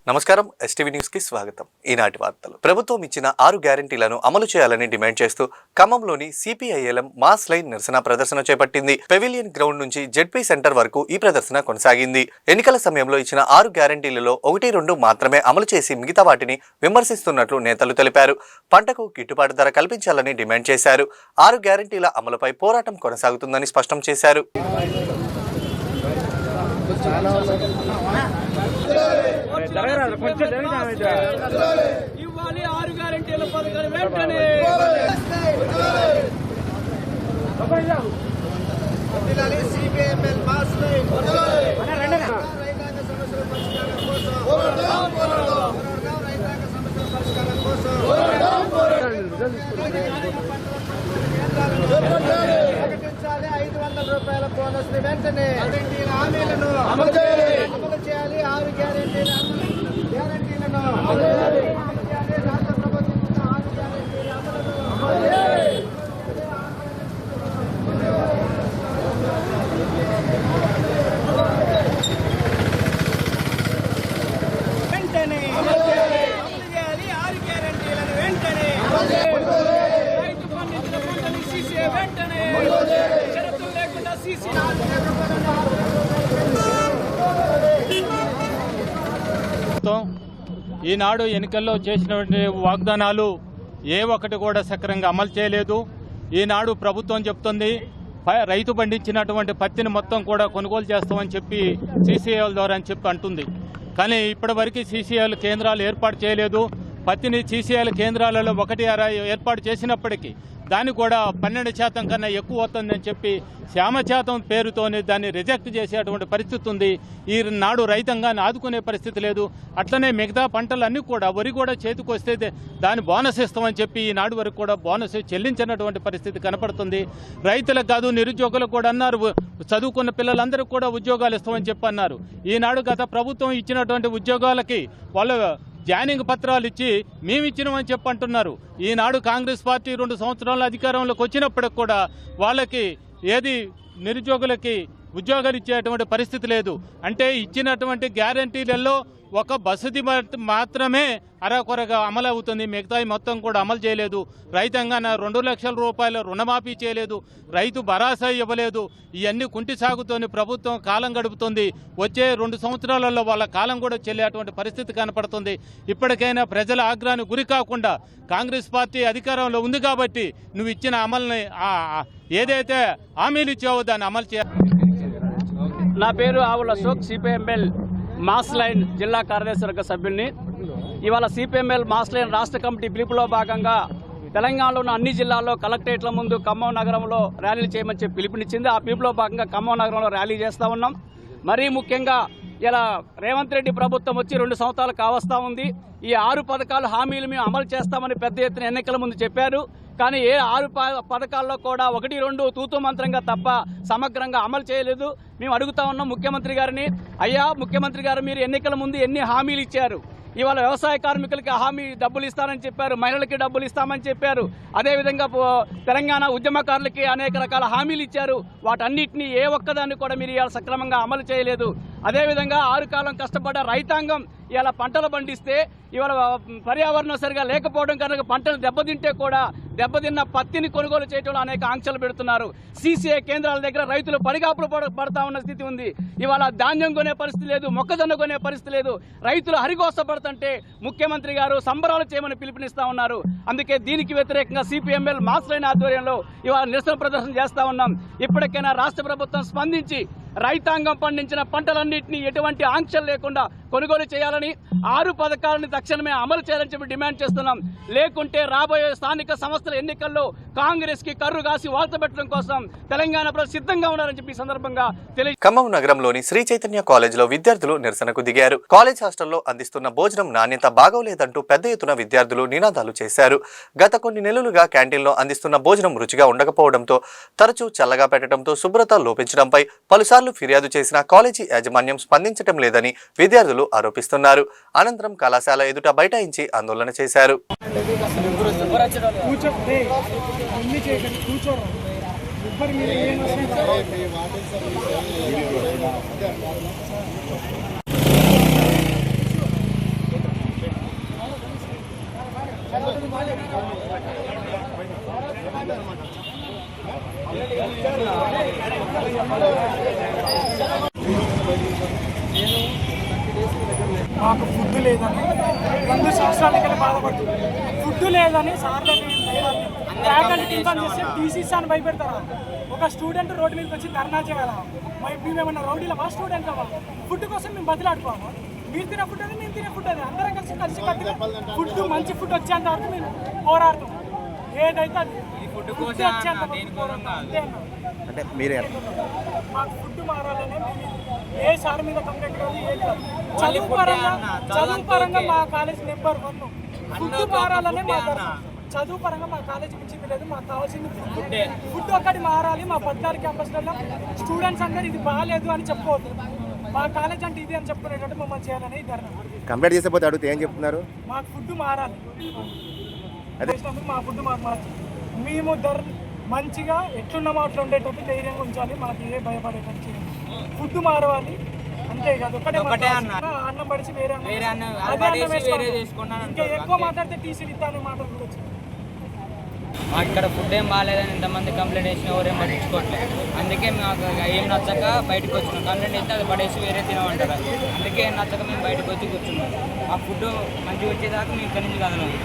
నమస్కారం STV news కి స్వాగతం. ఈనాటి వార్తలు. ప్రభుత్వం ఇచ్చిన 6 గ్యారెంటీలను అమలు చేయాలని డిమాండ్ చేస్తూ ఖమ్మంలోని సిపిఐఎల్ఎం మాస్ లైన్ నిరసన ప్రదర్శన చేపట్టింది. పెవిలియన్ గ్రౌండ్ నుంచి జెడ్పీ సెంటర్ వరకు ఈ ప్రదర్శన కొనసాగింది. ఎన్నికల సమయంలో ఇచ్చిన 6 గ్యారెంటీలలో 1-2 మాత్రమే అమలు చేసి మిగతా వాటిని విమర్శిస్తున్నట్లు నేతలు తెలిపారు. పంటకు గిట్టుబాటు ధర కల్పించాలని డిమాండ్ చేశారు. 6 గ్యారెంటీల అమలుపై పోరాటం కొనసాగుతుందని స్పష్టం చేశారు. ఇవ్వాలి 6 గ్యారెంటీల పథకాలు వెంటనే సిపిఎంఎల్ మాస్ లైన్ రైతాంగ సమస్యల పరిష్కారం కోసం ప్రకటించాలి. 500 రూపాయల బోనస్ ని వెంటనే హామీలను అమలు చేయాలి. 6 గ్యారెంటీలను అమలు చేయాలి. రాష్ట్ర ప్రభుత్వం 6 గ్యారెంటీల అమలు చేయాలి. వెంటనే అమలు చేయాలి. 6 గ్యారెంటీలను వెంటనే రైతు పండించిన పంటని సీసీ వెంటనే షరతులు లేకుండా సీసీ ఈనాడు ఎన్నికల్లో చేసినటువంటి వాగ్దానాలు ఏ ఒక్కటి కూడా సక్రమంగా అమలు చేయలేదు. ఈనాడు ప్రభుత్వం చెప్తుంది రైతు పండించినటువంటి పత్తిని మొత్తం కూడా కొనుగోలు చేస్తామని చెప్పి సీసీఐల ద్వారా అని చెప్పి అంటుంది. కానీ ఇప్పటివరకు సీసీఐల కేంద్రాలు ఏర్పాటు చేయలేదు. పత్తిని సీసీఐల కేంద్రాలలో 1/6 ఏర్పాటు చేసినప్పటికీ దాన్ని కూడా 12% కన్నా ఎక్కువ వస్తుందని చెప్పి శ్యామశాతం పేరుతోనే దాన్ని రిజెక్ట్ చేసేటువంటి పరిస్థితి ఉంది. ఈనాడు రైతాంగాన్ని ఆదుకునే పరిస్థితి లేదు. అట్లనే మిగతా పంటలన్నీ కూడా వరి కూడా చేతికి వస్తే దాన్ని బోనస్ ఇస్తామని చెప్పి ఈనాడు వరకు కూడా బోనస్ చెల్లించినటువంటి పరిస్థితి కనపడుతుంది. రైతులకు కాదు నిరుద్యోగులకు కూడా అన్నారు, చదువుకున్న పిల్లలందరికీ కూడా ఉద్యోగాలు ఇస్తామని చెప్పి అన్నారు. ఈనాడు గత ప్రభుత్వం ఇచ్చినటువంటి ఉద్యోగాలకి వాళ్ళు జాయినింగ్ పత్రాలు ఇచ్చి మేము ఇచ్చినామని చెప్పి అంటున్నారు. ఈనాడు కాంగ్రెస్ పార్టీ 2 సంవత్సరాల అధికారంలోకి వచ్చినప్పటికి కూడా వాళ్ళకి ఏది నిరుద్యోగులకి ఉద్యోగాలు ఇచ్చేటువంటి పరిస్థితి లేదు. అంటే ఇచ్చినటువంటి గ్యారంటీలలో ఒక బస్సుది మాత్రమే అరకొరగా అమలు అవుతుంది. మిగతాయి మొత్తం కూడా అమలు చేయలేదు. రైతాంగాన 2 లక్షల రూపాయల రుణమాఫీ చేయలేదు. రైతు భరోసా ఇవ్వలేదు. ఇవన్నీ కుంటి సాగుతోని ప్రభుత్వం కాలం గడుపుతుంది. వచ్చే 2 సంవత్సరాలలో వాళ్ళ కాలం కూడా చెల్లేటువంటి పరిస్థితి కనపడుతుంది. ఇప్పటికైనా ప్రజల ఆగ్రహానికి గురి కాకుండా కాంగ్రెస్ పార్టీ అధికారంలో ఉంది కాబట్టి నువ్వు ఇచ్చిన అమలుని ఏదైతే హామీలు ఇచ్చావో దాన్ని అమలు చేయాలి. నా పేరు ఆవుల అశోక్, సిపిఎంఎల్ మాస్ లైన్ జిల్లా కార్యదర్శి సభ్యుల్ని. ఇవాళ సిపిఎంఎల్ మాస్ లైన్ రాష్ట్ర కమిటీ పిలుపులో భాగంగా తెలంగాణలో ఉన్న అన్ని జిల్లాల్లో కలెక్టరేట్ల ముందు ఖమ్మం నగరంలో ర్యాలీలు చేయమని చెప్పి పిలుపునిచ్చింది. ఆ పిలుపులో భాగంగా ఖమ్మం నగరంలో ర్యాలీ చేస్తూ ఉన్నాం. మరీ ముఖ్యంగా ఇలా రేవంత్ రెడ్డి ప్రభుత్వం వచ్చి 2 సంవత్సరాలు కావస్తా ఉంది. ఈ 6 పథకాలు హామీలు మేము అమలు చేస్తామని పెద్ద ఎత్తున ఎన్నికల ముందు చెప్పారు. కానీ ఏ 6 పథకాల్లో కూడా 1-2 తూతూ మంత్రంగా తప్ప సమగ్రంగా అమలు చేయలేదు. మేము అడుగుతా ఉన్నాం ముఖ్యమంత్రి గారిని, అయ్యా ముఖ్యమంత్రి గారు మీరు ఎన్నికల ముందు ఎన్ని హామీలు ఇచ్చారు? ఇవాళ వ్యవసాయ కార్మికులకి హామీ డబ్బులు ఇస్తారని చెప్పారు, మహిళలకి డబ్బులు ఇస్తామని చెప్పారు. అదేవిధంగా తెలంగాణ ఉద్యమకారులకి అనేక రకాల హామీలు ఇచ్చారు. వాటన్నిటినీ ఏ ఒక్కదాన్ని కూడా మీరు ఇవాళ సక్రమంగా అమలు చేయలేదు. అదేవిధంగా 6 కాలం కష్టపడ్డ రైతాంగం ఇవాళ పంటలు పండిస్తే ఇవాళ పర్యావరణం సరిగా లేకపోవడం కనుక పంటలు దెబ్బతింటే కూడా దెబ్బతిన్న పత్తిని కొనుగోలు చేయడంలో అనేక ఆంక్షలు పెడుతున్నారు. సీసీఐ కేంద్రాల దగ్గర రైతులు పడిగాపులు పడతా ఉన్న స్థితి ఉంది. ఇవాళ ధాన్యం కొనే పరిస్థితి లేదు, మొక్కజొన్న కొనే పరిస్థితి లేదు. రైతులు హరిగోసపడుతుంటే ముఖ్యమంత్రి గారు సంబరాలు చేయమని పిలుపునిస్తా ఉన్నారు. అందుకే దీనికి వ్యతిరేకంగా సిపిఎంఎల్ మాస్ లైన్ ఆధ్వర్యంలో ఇవాళ నిరసన ప్రదర్శన చేస్తా ఉన్నాం. ఇప్పటికైనా రాష్ట్ర ప్రభుత్వం స్పందించి రైతాంగం పండించిన పంటలన్నింటినీ ఎటువంటి ఆంక్షలు లేకుండా కొనుగోలు చేయాలని, 6 పథకాలను తక్షణమే అమలు చేయాలని చెప్పి డిమాండ్ చేస్తున్నాం. లేకుంటే రాబోయే స్థానిక సంస్థల ఎన్నికల్లో కాంగ్రెస్ కి కర్రు కాసి వార్త పెట్టడం కోసం తెలంగాణ ప్రజలు సిద్ధంగా ఉన్నారని చెప్పి సందర్భంగా ఖమ్మం నగరంలోని శ్రీ చైతన్య కాలేజీలో విద్యార్థులు నిరసనకు దిగారు. కాలేజ్ హాస్టల్లో అందిస్తున్న భోజనం నాణ్యత బాగోలేదంటూ పెద్ద ఎత్తున విద్యార్థులు నినాదాలు చేశారు. గత కొన్ని నెలలుగా క్యాంటీన్లో అందిస్తున్న భోజనం రుచిగా ఉండకపోవడంతో, తరచూ చల్లగా పెట్టడంతో శుభ్రత లోపించడంపై పలుసార్లు ఫిర్యాదు చేసినా కాలేజీ యాజమాన్యం స్పందించడం లేదని విద్యార్థులు ఆరోపిస్తున్నారు. అనంతరం కళాశాల ఎదుట బైఠాయించి ఆందోళన చేశారు. ఫుడ్ లేదని 2 సంవత్సరాలకి బాధపడుతుంది. ఫుడ్ లేదని సార్లని ఫ్యాకల్టీ ఇన్ఫార్మ్ చేస్తే టీసీస్ అని భయపెడతారా? ఒక స్టూడెంట్ రోడ్డు మీదకి వచ్చి ధర్నా చేయాలా? మేమేమన్నా రౌడీలమా? స్టూడెంట్ ఫుడ్ కోసం మేము బదిలాడుకోమా? మీరు తినే ఫుడ్ అది, మేము తినే ఫుడ్ అది, అందరం కలిసి కట్టుగా ఫుడ్ మంచి ఫుడ్ వచ్చేంత వరకు మేము పోరాడతాం. ఏదైతే అది ఫుడ్ వచ్చేంత వరకు పోరాడతాం. అంతే అన్న. అంటే మీరే మాకు ఫుడ్ మారాలనే ఏ సార్ మీద కంప్లైంట్ కాదు, ఏది కాదు. చదువు పరంగా మా కాలేజ్ నెంబర్ 1. ఫుడ్ మారాలనే మా చదువు పరంగా మా కాలేజీ మించింది లేదు. మాకు కావాల్సింది ఫుడ్ ఒక్కటి మారాలి. మా 14 క్యాంపస్లలో స్టూడెంట్స్ అందరూ ఇది బాగాలేదు అని చెప్పుకోవద్దు. మా కాలేజ్ అంటే ఇది అని చెప్పుకునేటట్టు మమ్మల్ని చేయాలని ధర్నా. కంప్లీట్ చేసేపోతే అడిగితే ఏం చెప్తున్నారు? మాకు ఫుడ్ మారాలి. చేసినందుకు మా ఫుడ్ మాకు మార్చాలి. మేము మంచిగా ఎట్లున్నామో అట్లా ఉండేటట్టు ధైర్యంగా ఉంచాలి. మాకు ఏ భయపడేటట్టు చేయాలి. ఫుడ్ మారవాలి అంతే కాదు. ఒకటే అన్నం పడిచి వేరే ఇంకా ఎక్కువ మాట్లాడితే టీసీలు ఇస్తాను మాటలు కూడా వచ్చింది. మాకు ఇక్కడ ఫుడ్ ఏం బాగాలేదని ఇంతమంది కంప్లైంట్ చేసిన ఎవరేం పట్టించుకోవట్లేదు. అందుకే మాకు ఏం నచ్చక బయటకు వచ్చినాం. కంప్లైంట్ అయితే అది పడేసి వేరే తినమంటారు. అందుకే ఏం నచ్చక మేము బయటకు వచ్చి కూర్చున్నాం. ఆ ఫుడ్ మంచిగా వచ్చేదాకా మేము ఇక్కడి నుంచి కదలము.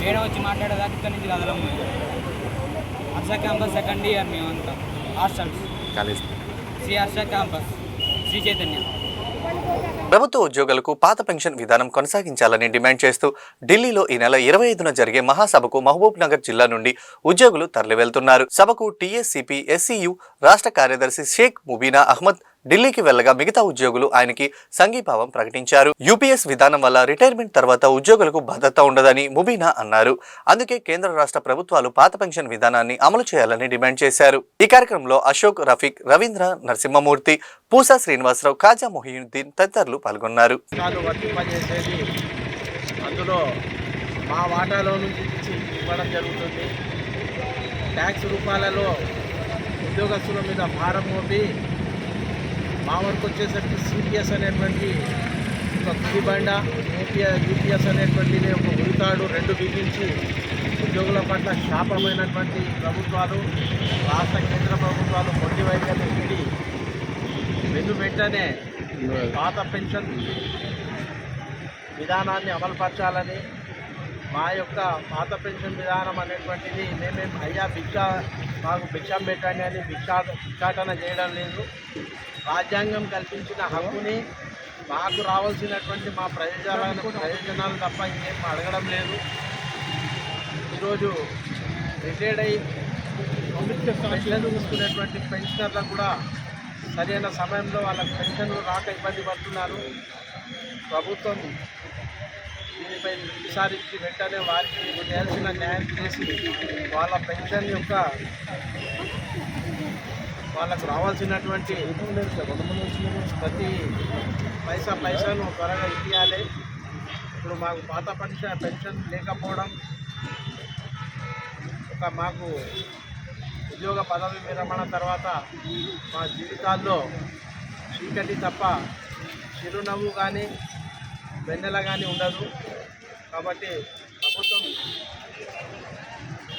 వేరే వచ్చి మాట్లాడేదాకా ఇక్కడి నుంచి కదలము. హర్ష క్యాంపస్ 2nd ఇయర్ మేమంతా hostels college Shri Harsha campus Shri Chaitanya. ప్రభుత్వ ఉద్యోగులకు పాత పెన్షన్ విధానం కొనసాగించాలని డిమాండ్ చేస్తూ ఢిల్లీలో ఈ నెల 25న జరిగే మహాసభకు మహబూబ్ నగర్ జిల్లా నుండి ఉద్యోగులు తరలి వెళ్తున్నారు. సభకు టీఎస్సీపీ ఎస్సీయూ రాష్ట్ర కార్యదర్శి షేక్ ముబీనా అహ్మద్ ఢిల్లీకి వెళ్లగా మిగతా ఉద్యోగులు ఆయనకి సంఘీభావం ప్రకటించారు. యూపీఎస్ విధానం వల్ల రిటైర్మెంట్ తర్వాత ఉద్యోగులకు భద్రత ఉండదని ముబీనా అన్నారు. అందుకే కేంద్ర రాష్ట్ర ప్రభుత్వాలు పాత పెన్షన్ విధానాన్ని అమలు చేయాలని డిమాండ్ చేశారు. ఈ కార్యక్రమంలో అశోక్, రఫీక్, రవీంద్ర, నరసింహమూర్తి, పూసా శ్రీనివాసరావు, ఖాజా మొహియుద్దీన్ తదితరులు పాల్గొన్నారు. అందులో మా వాటాలో నుంచి ఇవ్వడం జరుగుతుంది. ట్యాక్స్ రూపాయలలో ఉద్యోగస్తుల మీద భారం మోపి మా వరకు వచ్చేసరికి సిపిఎస్ అనేటువంటి ఒక కుడిబండ, యూపీఎస్ అనేటువంటిది ఒక ఉరితాడు 2 బిగించి ఉద్యోగుల పట్ల శాపమైనటువంటి ప్రభుత్వాలు, రాష్ట్ర కేంద్ర ప్రభుత్వాలు మొండి వైఖరి వీడి వెంటనే పాత పెన్షన్ విధానాన్ని అమలుపరచాలని, మా యొక్క పాత పెన్షన్ విధానం అనేటువంటిది మేమేం అయ్యా మాకు భిక్షం పెట్టండి అని భిక్షాటన చేయడం లేదు. రాజ్యాంగం కల్పించిన హక్కుని మాకు రావాల్సినటువంటి మా ప్రయోజనాలు తప్ప ఇంకేం అడగడం లేదు. ఈరోజు రిటైర్డ్ అయ్యి పెన్షన్ తీసుకునేటువంటి పెన్షనర్లకు కూడా సరైన సమయంలో వాళ్ళకి పెన్షన్లు రాక ఇబ్బంది పడుతున్నారు. ప్రభుత్వం దీనిపై విచారించి వెంటనే వారికి చేయాల్సిన న్యాయం చేసి వాళ్ళ పెన్షన్ యొక్క వాళ్ళకు రావాల్సినటువంటి ప్రతి పైసాను త్వరగా ఇవ్వాలి. ఇప్పుడు మాకు పాత పెన్షన్ లేకపోవడం, మాకు ఉద్యోగ పదవి విరమణ తర్వాత మా జీవితాల్లో చీకటి తప్ప చిరునవ్వు కానీ వెన్నెల కానీ ఉండదు. కాబట్టి ప్రభుత్వం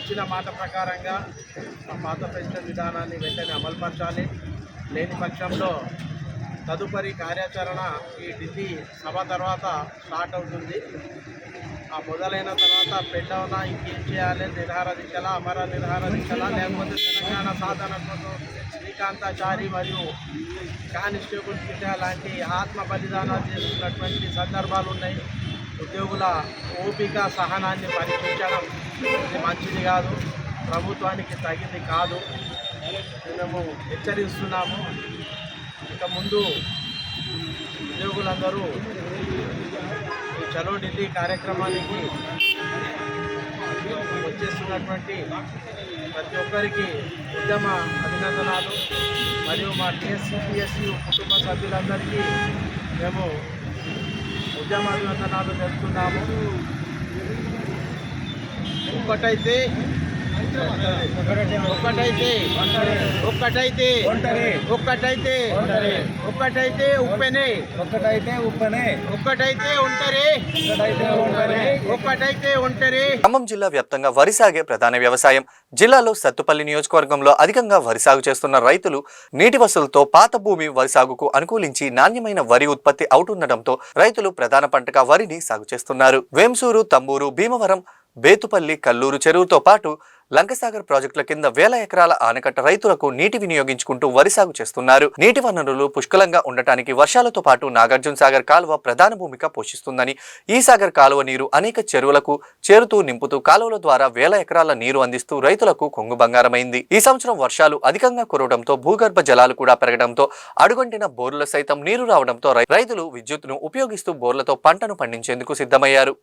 ఇచ్చిన మాట ప్రకారంగా ఆ పాత పెన్షన్ విధానాన్ని వెంటనే అమలుపరచాలి. లేని పక్షంలో తదుపరి కార్యాచరణ ఈ ఢిల్లీ సభ తర్వాత స్టార్ట్ అవుతుంది. ఆ మొదలైన తర్వాత పెద్దవన ఇంకేం చేయాలి, నిరహార దీక్షలా, అమర నిరహార దీక్షలా, లేకపోతే తెలంగాణ సాధన కోసం శ్రీకాంతాచారి మరియు కానిస్టేబుల్ కిట లాంటి ఆత్మ బలిదానాలు చేస్తున్నటువంటి సందర్భాలు ఉన్నాయి. ఉద్యోగుల ఓపిక సహనాన్ని పరీక్షించడం ఇది మంచిది కాదు, ప్రభుత్వానికి తగింది కాదు. మేము హెచ్చరిస్తున్నాము. ఇక ముందు ఉద్యోగులందరూ ఈ చలో ఢిల్లీ కార్యక్రమానికి వచ్చేస్తున్నటువంటి ప్రతి ఒక్కరికి ఉద్యమ అభినందనాలు. మరియు మా టీఎస్సీపీఎస్సీ కుటుంబ సభ్యులందరికీ మేము ఉద్యమ అభినందనాలు తెలుపుతున్నాము. ఒకటైతే ఒక్కటైతే ఒక్కటైతే ఒక్కటైతే ఒక్కటైతే ఉప్పెనే ఒక్కటైతే ఒంటరి ఒక్కటైతే ఒంటరి. ఖమ్మం జిల్లా వ్యాప్తంగా వరి సాగే ప్రధాన వ్యవసాయం. జిల్లాలో సత్తుపల్లి నియోజకవర్గంలో అధికంగా వరి సాగు చేస్తున్న రైతులు నీటి వసతులతో పాత భూమి వరి సాగుకు అనుకూలించి నాణ్యమైన వరి ఉత్పత్తి అవుతుండటంతో రైతులు ప్రధాన పంటగా వరిని సాగు చేస్తున్నారు. వేంసూరు, తంబూరు, భీమవరం, బేతుపల్లి, కల్లూరు చెరువుతో పాటు లంకసాగర్ ప్రాజెక్టుల కింద వేల ఎకరాల ఆనకట్ట రైతులకు నీటి వినియోగించుకుంటూ వరి సాగు చేస్తున్నారు. నీటి వనరులు పుష్కలంగా ఉండటానికి వర్షాలతో పాటు నాగార్జున సాగర్ కాలువ ప్రధాన భూమిక పోషిస్తుందని, ఈ సాగర్ కాలువ నీరు అనేక చెరువులకు చేరుతూ నింపుతూ కాలువల ద్వారా వేల ఎకరాల నీరు అందిస్తూ రైతులకు కొంగు బంగారమైంది. ఈ సంవత్సరం వర్షాలు అధికంగా కురవడంతో భూగర్భ జలాలు కూడా పెరగడంతో అడుగంటిన బోర్ల సైతం నీరు రావడంతో రైతులు విద్యుత్తును ఉపయోగిస్తూ బోర్లతో పంటను పండించేందుకు సిద్ధమయ్యారు.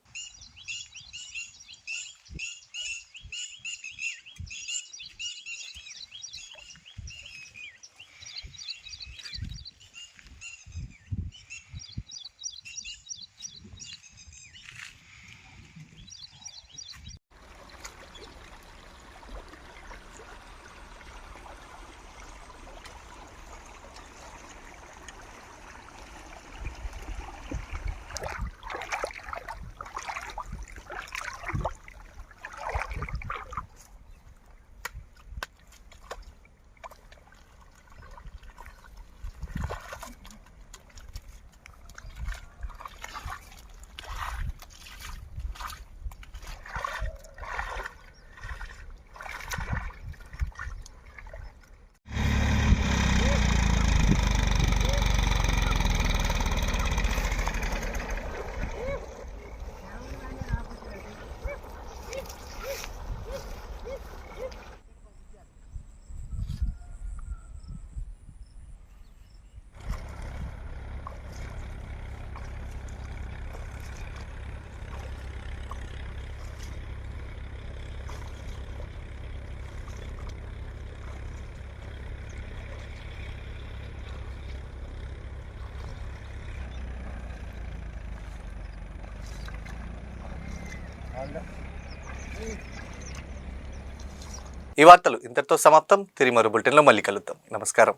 ఈ వార్తలు ఇంతటితో సమాప్తం. తిరిగి మరో బులెటిన్లో మళ్ళీ కలుద్దాం. నమస్కారం.